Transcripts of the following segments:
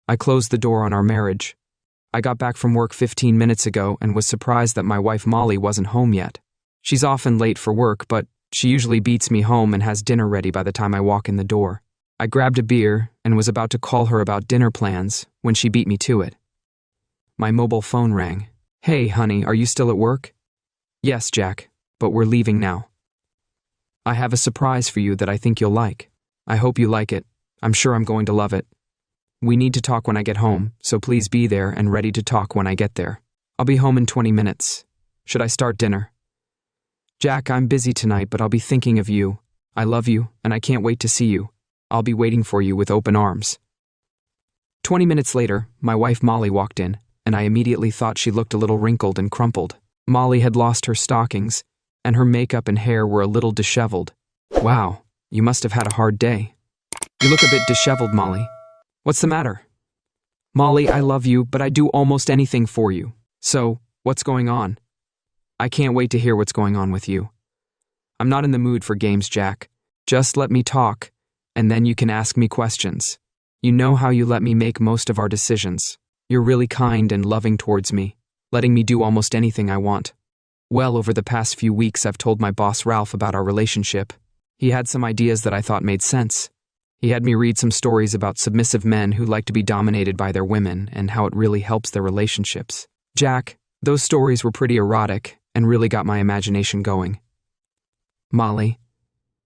I closed the door on our marriage. I got back from work 15 minutes ago and was surprised that my wife Molly wasn't home yet. She's often late for work, but she usually beats me home and has dinner ready by the time I walk in the door. I grabbed a beer and was about to call her about dinner plans when she beat me to it. My mobile phone rang. "Hey, honey, are you still at work?" "Yes, Jack, but we're leaving now. I have a surprise for you that I think you'll like. I hope you like it. I'm sure I'm going to love it. We need to talk when I get home, so please be there and ready to talk when I get there. I'll be home in 20 minutes. Should I start dinner?" "Jack, I'm busy tonight, but I'll be thinking of you. I love you, and I can't wait to see you. I'll be waiting for you with open arms." 20 minutes later, my wife Molly walked in, and I immediately thought she looked a little wrinkled and crumpled. Molly had lost her stockings, and her makeup and hair were a little disheveled. "Wow, you must have had a hard day. You look a bit disheveled, Molly. What's the matter?" "Molly, I love you, but I'd do almost anything for you. So, what's going on?" "I can't wait to hear what's going on with you." "I'm not in the mood for games, Jack. Just let me talk, and then you can ask me questions. You know how you let me make most of our decisions. You're really kind and loving towards me, letting me do almost anything I want. Well, over the past few weeks, I've told my boss Ralph about our relationship. He had some ideas that I thought made sense. He had me read some stories about submissive men who like to be dominated by their women and how it really helps their relationships. Jack, those stories were pretty erotic and really got my imagination going. Molly,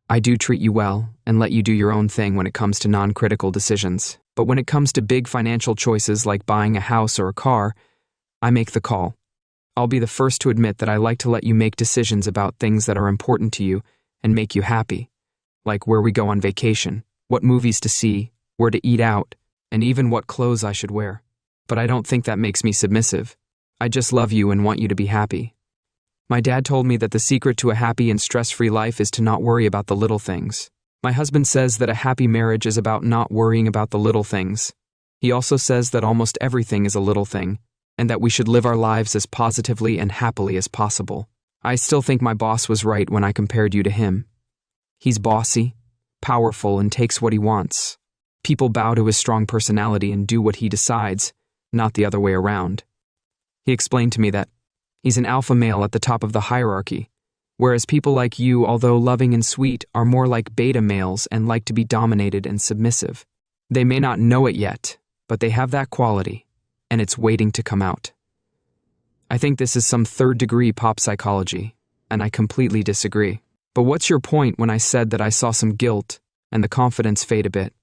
I do treat you well and let you do your own thing when it comes to non-critical decisions. But when it comes to big financial choices like buying a house or a car, I make the call. I'll be the first to admit that I like to let you make decisions about things that are important to you and make you happy, like where we go on vacation, what movies to see, where to eat out, and even what clothes I should wear. But I don't think that makes me submissive. I just love you and want you to be happy. My dad told me that the secret to a happy and stress-free life is to not worry about the little things. My husband says that a happy marriage is about not worrying about the little things. He also says that almost everything is a little thing, and that we should live our lives as positively and happily as possible. I still think my boss was right when I compared you to him. He's bossy, powerful, and takes what he wants. People bow to his strong personality and do what he decides, not the other way around. He explained to me that he's an alpha male at the top of the hierarchy, whereas people like you, although loving and sweet, are more like beta males and like to be dominated and submissive. They may not know it yet, but they have that quality, and it's waiting to come out. I think this is some third-degree pop psychology, and I completely disagree. But what's your point when I said that I saw some guilt and the confidence fade a bit?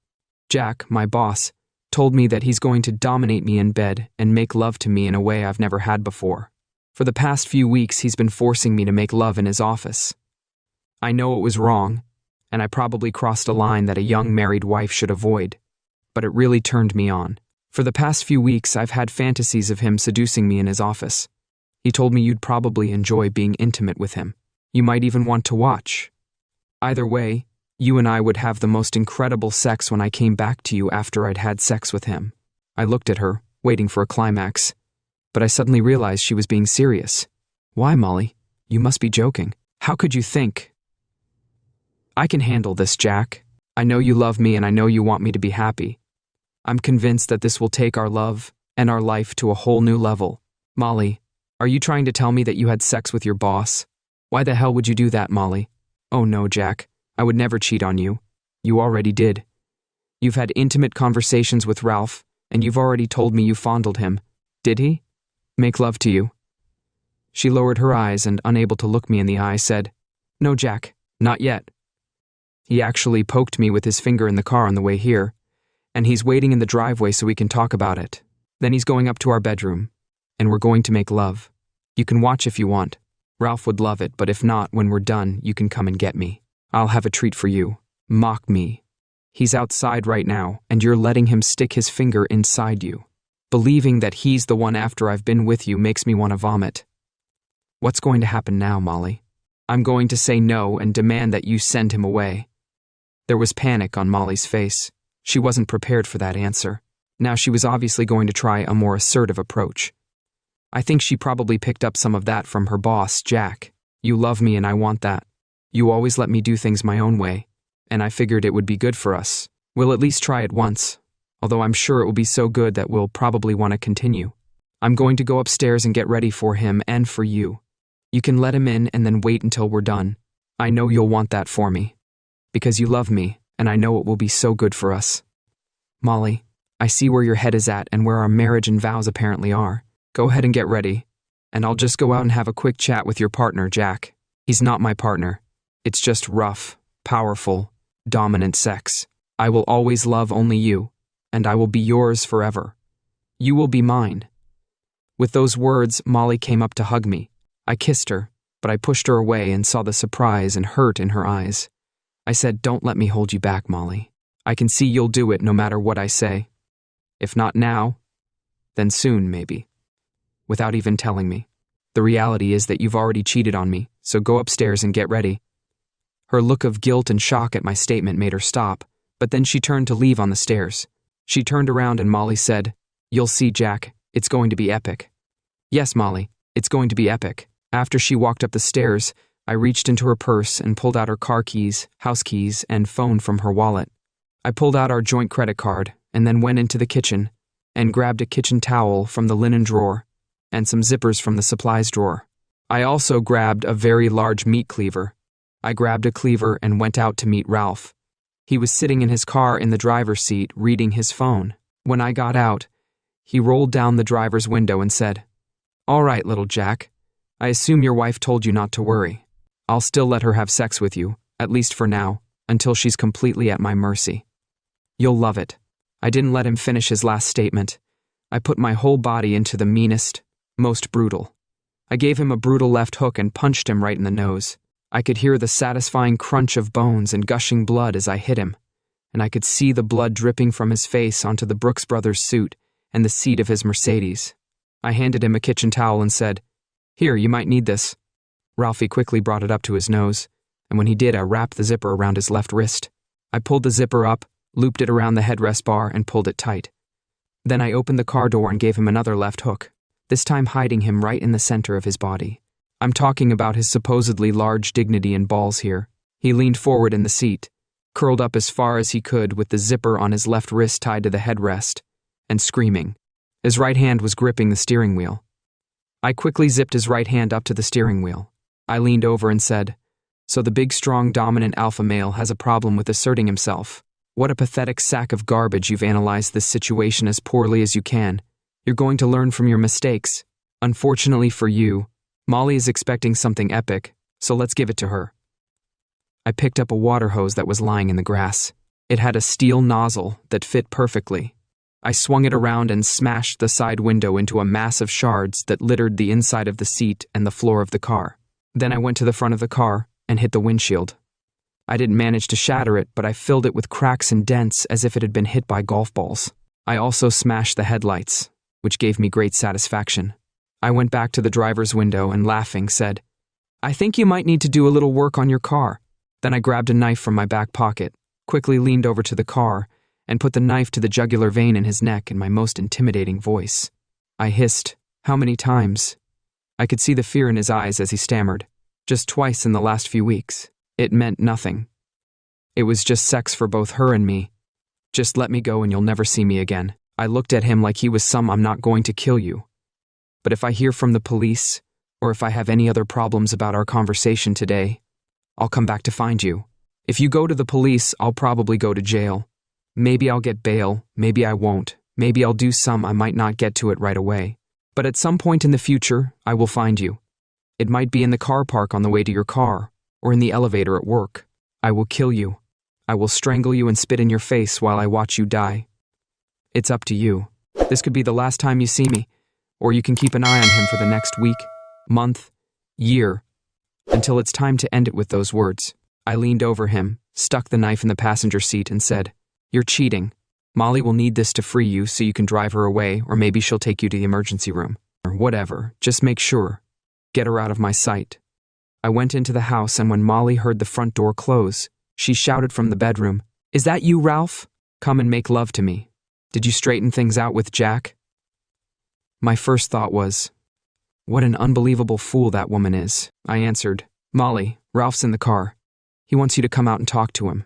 Jack, my boss, told me that he's going to dominate me in bed and make love to me in a way I've never had before. For the past few weeks, he's been forcing me to make love in his office. I know it was wrong, and I probably crossed a line that a young married wife should avoid, but it really turned me on. For the past few weeks, I've had fantasies of him seducing me in his office. He told me you'd probably enjoy being intimate with him. You might even want to watch. Either way, you and I would have the most incredible sex when I came back to you after I'd had sex with him. I looked at her, waiting for a climax, but I suddenly realized she was being serious. Why, Molly? You must be joking. How could you think? I can handle this, Jack. I know you love me and I know you want me to be happy. I'm convinced that this will take our love and our life to a whole new level. Molly, are you trying to tell me that you had sex with your boss? Why the hell would you do that, Molly? Oh no, Jack. I would never cheat on you. You already did. You've had intimate conversations with Ralph, and you've already told me you fondled him. Did he make love to you? She lowered her eyes and, unable to look me in the eye, said, No, Jack, not yet. He actually poked me with his finger in the car on the way here, and he's waiting in the driveway so we can talk about it. Then he's going up to our bedroom, and we're going to make love. You can watch if you want. Ralph would love it, but if not, when we're done, you can come and get me. I'll have a treat for you. Mock me. He's outside right now, and you're letting him stick his finger inside you. Believing that he's the one after I've been with you makes me want to vomit. What's going to happen now, Molly? I'm going to say no and demand that you send him away. There was panic on Molly's face. She wasn't prepared for that answer. Now she was obviously going to try a more assertive approach. I think she probably picked up some of that from her boss, Jack. You love me and I want that. You always let me do things my own way, and I figured it would be good for us. We'll at least try it once. although I'm sure it will be so good that we'll probably want to continue. I'm going to go upstairs and get ready for him and for you. You can let him in and then wait until we're done. I know you'll want that for me. Because you love me, and I know it will be so good for us. Molly, I see where your head is at and where our marriage and vows apparently are. Go ahead and get ready, and I'll just go out and have a quick chat with your partner, Jack. He's not my partner. It's just rough, powerful, dominant sex. I will always love only you, and I will be yours forever. You will be mine. With those words, Molly came up to hug me. I kissed her, but I pushed her away and saw the surprise and hurt in her eyes. I said, "Don't let me hold you back, Molly. I can see you'll do it no matter what I say. If not now, then soon, maybe." Without even telling me. The reality is that you've already cheated on me, so go upstairs and get ready. Her look of guilt and shock at my statement made her stop, but then she turned to leave on the stairs. She turned around and Molly said, "You'll see, Jack, it's going to be epic." Yes, Molly, it's going to be epic. After she walked up the stairs, I reached into her purse and pulled out her car keys, house keys, and phone from her wallet. I pulled out our joint credit card and then went into the kitchen and grabbed a kitchen towel from the linen drawer and some zippers from the supplies drawer. I also grabbed a very large meat cleaver. I grabbed a cleaver and went out to meet Ralph. He was sitting in his car in the driver's seat reading his phone. When I got out, he rolled down the driver's window and said, "All right, little Jack. I assume your wife told you not to worry. I'll still let her have sex with you, at least for now, until she's completely at my mercy. You'll love it." I didn't let him finish his last statement. I put my whole body into the meanest, most brutal. I gave him a brutal left hook and punched him right in the nose. I could hear the satisfying crunch of bones and gushing blood as I hit him, and I could see the blood dripping from his face onto the Brooks Brothers suit and the seat of his Mercedes. I handed him a kitchen towel and said, "Here, you might need this." Ralphie quickly brought it up to his nose, and when he did, I wrapped the zipper around his left wrist. I pulled the zipper up, looped it around the headrest bar, and pulled it tight. Then I opened the car door and gave him another left hook, this time hiding him right in the center of his body. I'm talking about his supposedly large dignity and balls here. He leaned forward in the seat, curled up as far as he could with the zipper on his left wrist tied to the headrest, and screaming. His right hand was gripping the steering wheel. I quickly zipped his right hand up to the steering wheel. I leaned over and said, "So the big, strong, dominant alpha male has a problem with asserting himself. What a pathetic sack of garbage. You've analyzed this situation as poorly as you can. You're going to learn from your mistakes. Unfortunately for you, Molly is expecting something epic, so let's give it to her." I picked up a water hose that was lying in the grass. It had a steel nozzle that fit perfectly. I swung it around and smashed the side window into a mass of shards that littered the inside of the seat and the floor of the car. Then I went to the front of the car and hit the windshield. I didn't manage to shatter it, but I filled it with cracks and dents as if it had been hit by golf balls. I also smashed the headlights, which gave me great satisfaction. I went back to the driver's window and, laughing, said, "I think you might need to do a little work on your car." Then I grabbed a knife from my back pocket, quickly leaned over to the car, and put the knife to the jugular vein in his neck in my most intimidating voice. I hissed, "How many times?" I could see the fear in his eyes as he stammered, "Just twice in the last few weeks. It meant nothing. It was just sex for both her and me. Just let me go and you'll never see me again." I looked at him like he was some "I'm not going to kill you. But if I hear from the police, or if I have any other problems about our conversation today, I'll come back to find you. If you go to the police, I'll probably go to jail. Maybe I'll get bail, maybe I won't. Maybe I'll do some, I might not get to it right away. But at some point in the future, I will find you. It might be in the car park on the way to your car, or in the elevator at work. I will kill you. I will strangle you and spit in your face while I watch you die. It's up to you. This could be the last time you see me, or you can keep an eye on him for the next week, month, year, until it's time to end it with those words. I leaned over him, stuck the knife in the passenger seat, and said, "You're cheating. Molly will need this to free you so you can drive her away, or maybe she'll take you to the emergency room. Or whatever, just make sure. Get her out of my sight." I went into the house, and when Molly heard the front door close, she shouted from the bedroom, "Is that you, Ralph? Come and make love to me. Did you straighten things out with Jack?" My first thought was, what an unbelievable fool that woman is. I answered, "Molly, Ralph's in the car. He wants you to come out and talk to him.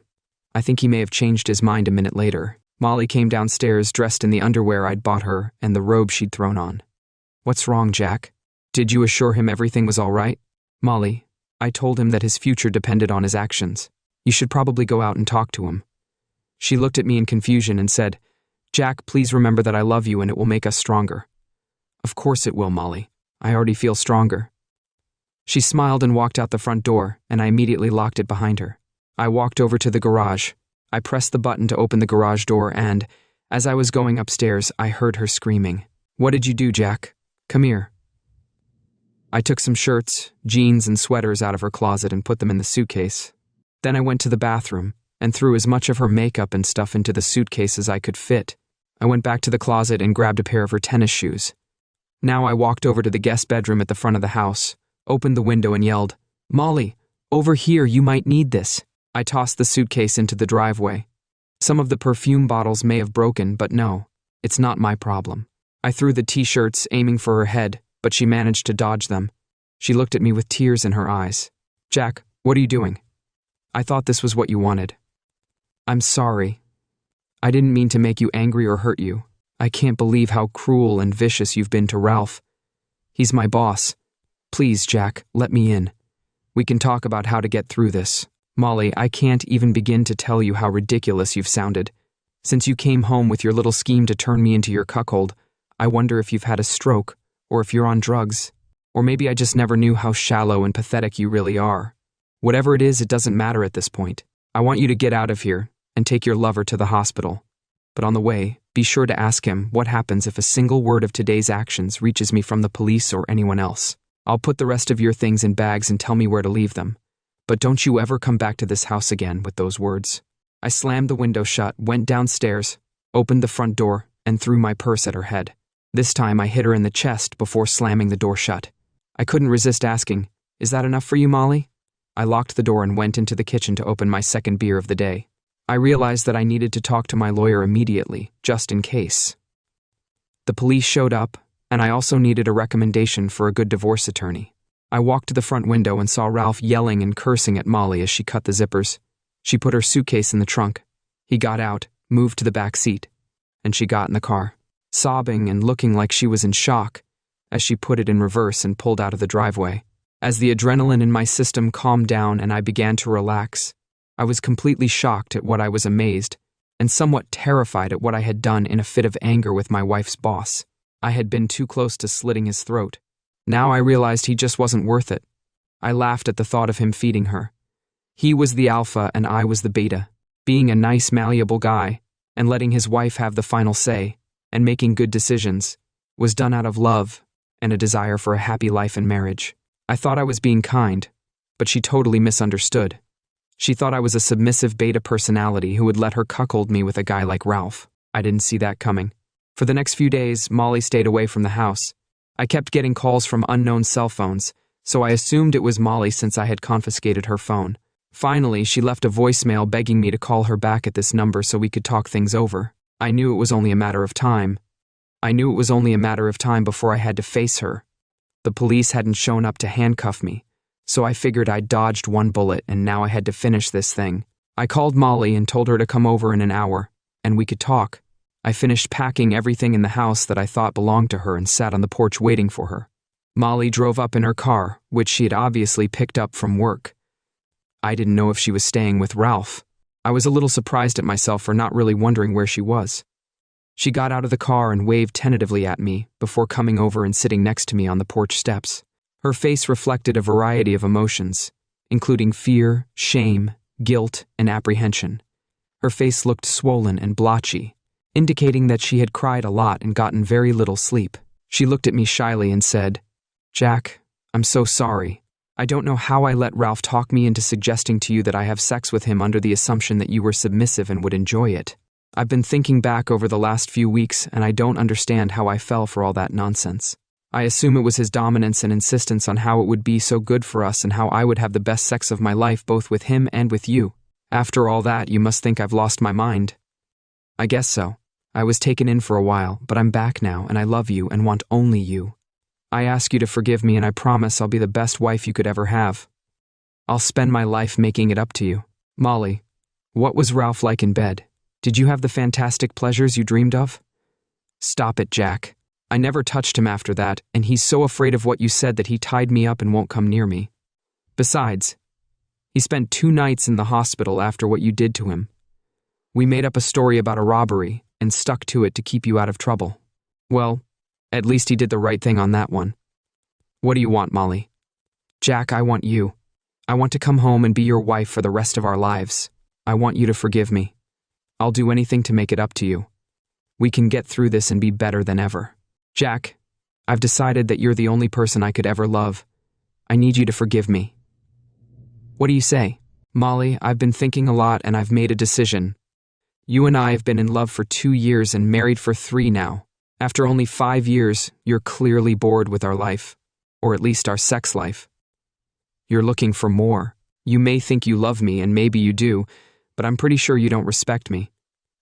I think he may have changed his mind a minute later. Molly came downstairs dressed in the underwear I'd bought her and the robe she'd thrown on. "What's wrong, Jack? Did you assure him everything was all right?" "Molly, I told him that his future depended on his actions. You should probably go out and talk to him." She looked at me in confusion and said, "Jack, please remember that I love you and it will make us stronger." "Of course it will, Molly. I already feel stronger." She smiled and walked out the front door, and I immediately locked it behind her. I walked over to the garage. I pressed the button to open the garage door and, as I was going upstairs, I heard her screaming. "What did you do, Jack? Come here." I took some shirts, jeans, and sweaters out of her closet and put them in the suitcase. Then I went to the bathroom and threw as much of her makeup and stuff into the suitcase as I could fit. I went back to the closet and grabbed a pair of her tennis shoes. Now I walked over to the guest bedroom at the front of the house, opened the window and yelled, "Molly, over here, you might need this." I tossed the suitcase into the driveway. Some of the perfume bottles may have broken, but no, it's not my problem. I threw the t-shirts, aiming for her head, but she managed to dodge them. She looked at me with tears in her eyes. "Jack, what are you doing? I thought this was what you wanted." "I'm sorry. I didn't mean to make you angry or hurt you. I can't believe how cruel and vicious you've been to Ralph. He's my boss. Please, Jack, let me in. We can talk about how to get through this. Molly, I can't even begin to tell you how ridiculous you've sounded. Since you came home with your little scheme to turn me into your cuckold, I wonder if you've had a stroke, or if you're on drugs, or maybe I just never knew how shallow and pathetic you really are. Whatever it is, it doesn't matter at this point. I want you to get out of here and take your lover to the hospital. But on the way, be sure to ask him what happens if a single word of today's actions reaches me from the police or anyone else. I'll put the rest of your things in bags and tell me where to leave them. But don't you ever come back to this house again with those words." I slammed the window shut, went downstairs, opened the front door, and threw my purse at her head. This time I hit her in the chest before slamming the door shut. I couldn't resist asking, "Is that enough for you, Molly?" I locked the door and went into the kitchen to open my second beer of the day. I realized that I needed to talk to my lawyer immediately, just in case. The police showed up, and I also needed a recommendation for a good divorce attorney. I walked to the front window and saw Ralph yelling and cursing at Molly as she cut the zippers. She put her suitcase in the trunk. He got out, moved to the back seat, and she got in the car, sobbing and looking like she was in shock as she put it in reverse and pulled out of the driveway. As the adrenaline in my system calmed down and I began to relax, I was completely shocked at what I was amazed and somewhat terrified at what I had done in a fit of anger with my wife's boss. I had been too close to slitting his throat. Now I realized he just wasn't worth it. I laughed at the thought of him feeding her. He was the alpha and I was the beta. Being a nice, malleable guy and letting his wife have the final say and making good decisions was done out of love and a desire for a happy life and marriage. I thought I was being kind, but she totally misunderstood. She thought I was a submissive beta personality who would let her cuckold me with a guy like Ralph. I didn't see that coming. For the next few days, Molly stayed away from the house. I kept getting calls from unknown cell phones, so I assumed it was Molly since I had confiscated her phone. Finally, she left a voicemail begging me to call her back at this number so we could talk things over. I knew it was only a matter of time. Before I had to face her. The police hadn't shown up to handcuff me, so I figured I'd dodged one bullet and now I had to finish this thing. I called Molly and told her to come over in an hour, and we could talk. I finished packing everything in the house that I thought belonged to her and sat on the porch waiting for her. Molly drove up in her car, which she had obviously picked up from work. I didn't know if she was staying with Ralph. I was a little surprised at myself for not really wondering where she was. She got out of the car and waved tentatively at me before coming over and sitting next to me on the porch steps. Her face reflected a variety of emotions, including fear, shame, guilt, and apprehension. Her face looked swollen and blotchy, indicating that she had cried a lot and gotten very little sleep. She looked at me shyly and said, "Jack, I'm so sorry. I don't know how I let Ralph talk me into suggesting to you that I have sex with him under the assumption that you were submissive and would enjoy it. I've been thinking back over the last few weeks and I don't understand how I fell for all that nonsense. I assume it was his dominance and insistence on how it would be so good for us and how I would have the best sex of my life both with him and with you. After all that, you must think I've lost my mind." "I guess so. I was taken in for a while, but I'm back now and I love you and want only you. I ask you to forgive me and I promise I'll be the best wife you could ever have. I'll spend my life making it up to you." "Molly, what was Ralph like in bed? Did you have the fantastic pleasures you dreamed of? Stop it, Jack. I never touched him after that, and he's so afraid of what you said that he tied me up and won't come near me. Besides, he spent 2 nights in the hospital after what you did to him. We made up a story about a robbery and stuck to it to keep you out of trouble. Well, at least he did the right thing on that one. What do you want, Molly? Jack, I want you. I want to come home and be your wife for the rest of our lives. I want you to forgive me. I'll do anything to make it up to you. We can get through this and be better than ever. Jack, I've decided that you're the only person I could ever love. I need you to forgive me. What do you say? Molly, I've been thinking a lot and I've made a decision. You and I have been in love for 2 years and married for 3 now. After only 5 years, you're clearly bored with our life, or at least our sex life. You're looking for more. You may think you love me, and maybe you do, but I'm pretty sure you don't respect me.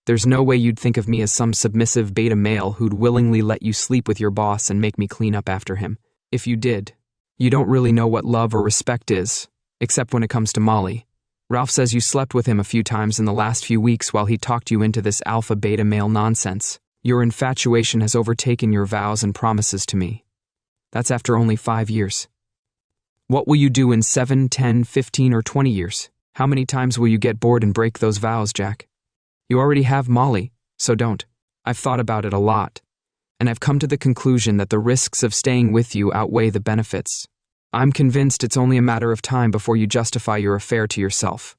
There's no way you'd think of me as some submissive beta male who'd willingly let you sleep with your boss and make me clean up after him. If you did, you don't really know what love or respect is, except when it comes to Molly. Ralph says you slept with him a few times in the last few weeks while he talked you into this alpha beta male nonsense. Your infatuation has overtaken your vows and promises to me. That's after only 5 years. What will you do in 7, 10, 15, or 20 years? How many times will you get bored and break those vows, Jack? You already have Molly, so don't. I've thought about it a lot, and I've come to the conclusion that the risks of staying with you outweigh the benefits. I'm convinced it's only a matter of time before you justify your affair to yourself.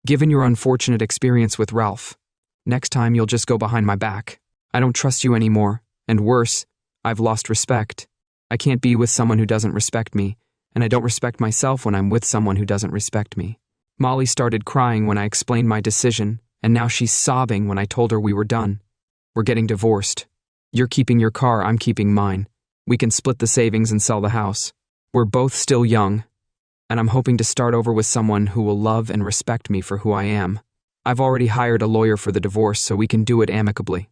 Given your unfortunate experience with Ralph, next time you'll just go behind my back. I don't trust you anymore, and worse, I've lost respect. I can't be with someone who doesn't respect me, and I don't respect myself when I'm with someone who doesn't respect me. Molly started crying when I explained my decision, and now she's sobbing when I told her we were done. We're getting divorced. You're keeping your car, I'm keeping mine. We can split the savings and sell the house. We're both still young, and I'm hoping to start over with someone who will love and respect me for who I am. I've already hired a lawyer for the divorce, so we can do it amicably.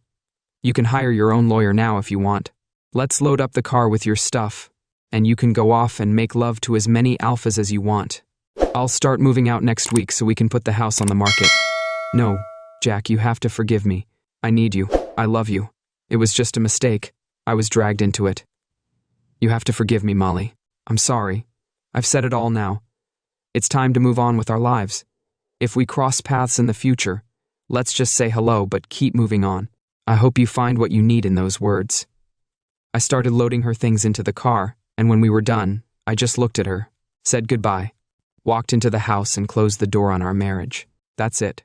You can hire your own lawyer now if you want. Let's load up the car with your stuff, and you can go off and make love to as many alphas as you want. I'll start moving out next week so we can put the house on the market. No, Jack, you have to forgive me. I need you. I love you. It was just a mistake. I was dragged into it. You have to forgive me, Molly. I'm sorry. I've said it all now. It's time to move on with our lives. If we cross paths in the future, let's just say hello but keep moving on. I hope you find what you need in those words. I started loading her things into the car, and when we were done, I just looked at her, said goodbye, walked into the house and closed the door on our marriage. That's it.